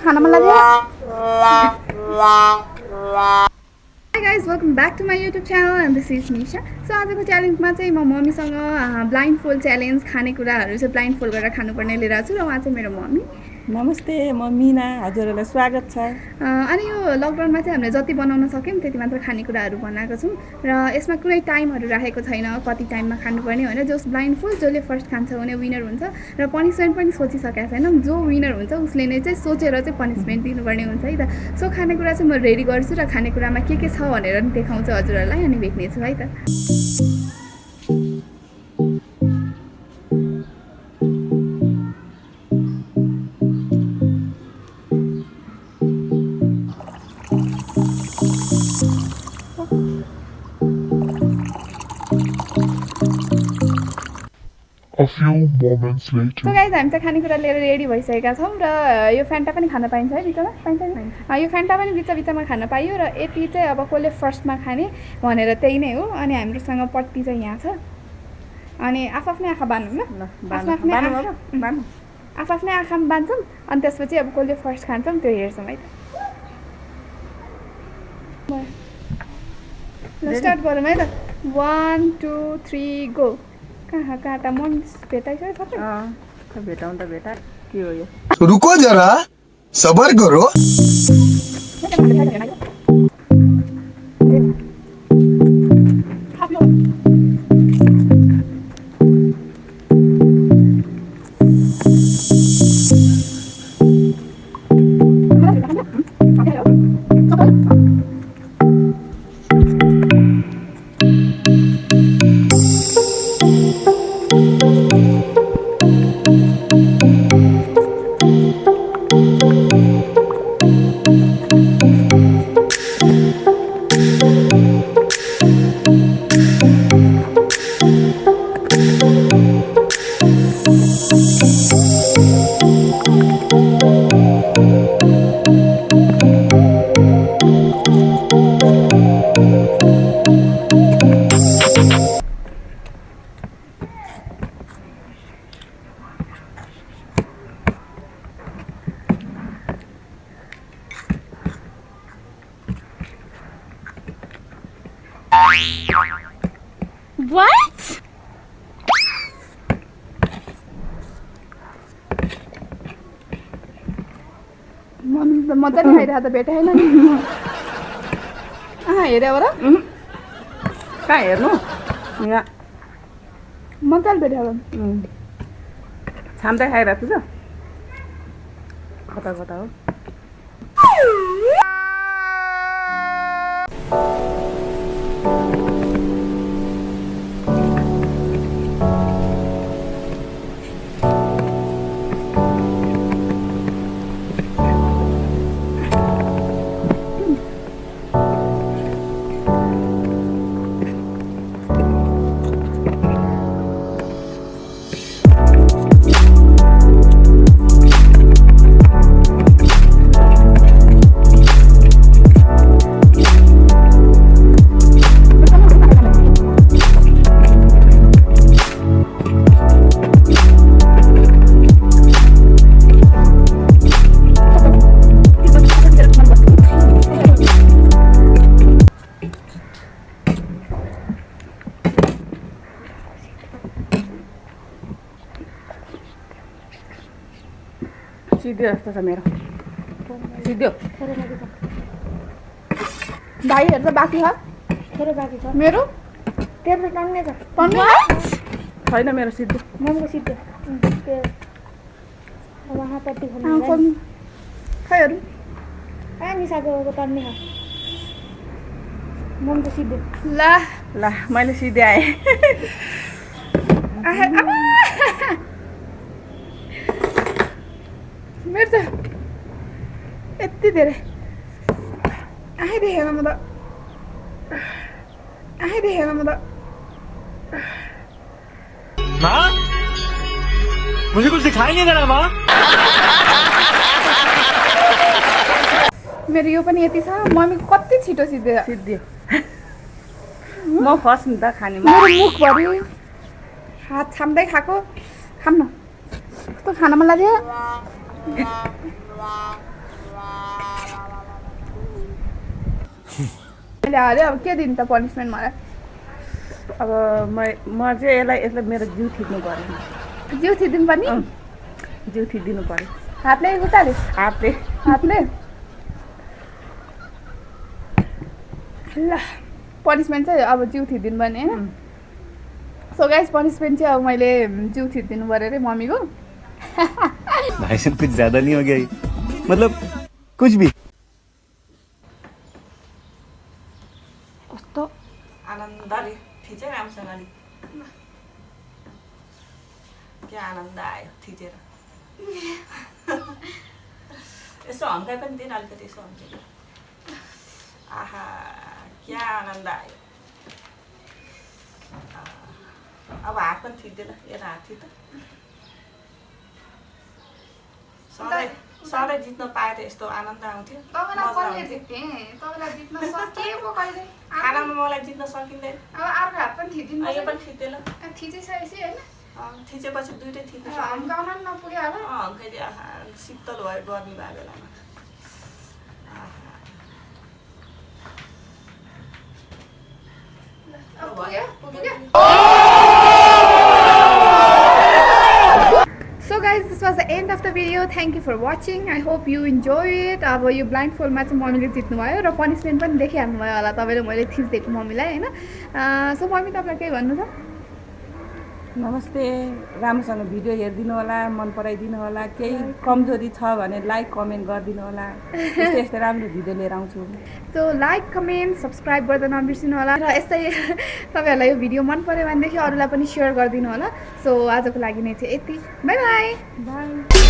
खाना मन लाग्यो Hi guys, welcome back to my YouTube channel and this is Nisha. So आजको च्यालेन्जमा चाहिँ म मम्मीसँग ब्लाइन्डफोल्ड च्यालेन्ज खानेकुराहरू चाहिँ ब्लाइन्डफोल्ड गरेर खानुपर्ने लिएर आएको छु र उहाँ चाहिँ मेरो मम्मी। नमस्ते म मीना, हजुरहरूलाई स्वागत छ। अनि यो लकडाउनमा चाहिँ हामीले जति बनाउन सक्यौँ त्यति मात्र खानेकुराहरू बनाएको छौँ र यसमा कुनै टाइमहरू राखेको छैन कति टाइममा खानुपर्ने होइन। जस ब्लाइन्डफोल्ड जसले फर्स्ट खान्छ उनी विनर हुन्छ र पनिसमेन्ट पनि सोचिसकेको छैनौँ। जो विनर हुन्छ उसले नै चाहिँ सोचेर चाहिँ पनिसमेन्ट दिनुपर्ने हुन्छ है त। सो खानेकुरा चाहिँ म रेडी गर्छु र खानेकुरामा के छ भनेर नि देखाउँछु हजुरहरूलाई अनि भेट्नेछु है त। A few moments later. So guys, हामी चाहिँ खानेकुरा लिएर रेडी भइसकेका छौँ र यो फ्यान्टा पनि खान पाइन्छ है बिचमा पाइन्छ नि यो फ्यान्टा पनि बिचमा खान पाइयो र यति चाहिँ अब कसले फर्स्टमा खाने भनेर त्यही नै हो। अनि हाम्रोसँग पट्टी चाहिँ यहाँ छ अनि आफ्नै आँखा बान्नु न आफ्नै आँखामा बान्छौँ अनि त्यसपछि अब कसले फर्स्ट खान्छौँ त्यो हेर्छौँ है त। स्टार्ट गरौँ है त 1 2 3 गो। कहाँ काँटा मन भेटाइसक्यो सबै भेटाउँ त भेटा के हो यो रुको जरा सबर करो What? मजाले खाइरहेको त भेटाएन नि हेऱ्यो हो र कहाँ हेर्नु यहाँ मजाले भेटाएको छाम्दै खाइरहेको छु कता कता हो सिद्धो जस्तो छ मेरो सिद्धो भाइहरू त बाँकी छ मेरो तेरो टन्ने छ छैन मेरो सिद्धो ममको सिद्धो वहाँ पट्टी खोल्नु खैहरू मिसाको टन्ने छ ममको सिद्धो ल मैले सिधै आएँ मेरो त यति धेरै देखेन म त माँ मुझे कुछ दिखाई नहीं दे रहा माँ मेरो यो पनि यति छ मम्मीको कति छिटो सिद्धियो म फर्स्ट नि त खाने मेरो मुखभरि हात छाम्दै खाएको खाम न कस्तो खान मन लाग्यो मैले हाल्यो अब के दिनु त पनिसमेन्ट मलाई अब म चाहिँ यसलाई मेरो जिउ थिच्नु पर्यो जिउ थिदिनु पर्ने जिउ थिचिदिनु पर्यो हातले खुट्टाले हातले ल पनिसमेन्ट चाहिँ अब जिउ थिदिनु पर्ने होइन सो गाइस पनिसमेन्ट चाहिँ अब मैले जिउ थिदिनु पर्यो अरे मम्मीको भाई साहब कुछ ज्यादा नहीं हो गया ये? मतलब कुछ भी कस्तो आनन्दले थिचेर राम्रोसँगले के आनन्द आयो थिचेर यसो हम्काइ पनि दिनु अलिकति यसो हम्काइ आहा क्या आनन्द आयो अब हात पनि थिच्दैन एउटा हात थियो त सधैँ जित्न पाए त यस्तो आनन्द आउँथ्यो खानामा मलाई जित्न सकिँदैन यो पनि थिच्दैन थिचेपछि दुइटै थिच्नु हम्काइदियो शीतल भयो गर्मी भयो बेलामा So guys, this was the end of the video. Thank you for watching. I hope you enjoy it. अब यो ब्लाइन्डफोल्डमा चाहिँ मम्मीले जित्नु भयो र पनिसमेन्ट पनि देखिहाल्नु भयो होला तपाईँले मैले थिचिदिएको मम्मीलाई होइन सो मम्मी तपाईँलाई केही भन्नु छ नमस्ते राम्रोसँग भिडियो हेरिदिनु होला मन पराइदिनु होला केही कमजोरी छ भने लाइक कमेन्ट गरिदिनु होला यस्तै यस्तै राम्रो भिडियो लिएर आउँछु सो लाइक कमेन्ट सब्सक्राइब गर्दा नबिर्सिनु होला र यस्तै तपाईँहरूलाई यो भिडियो मन पऱ्यो भनेदेखि अरूलाई पनि सेयर गरिदिनु होला सो आजको लागि नै चाहिँ यति बाई बाई बाई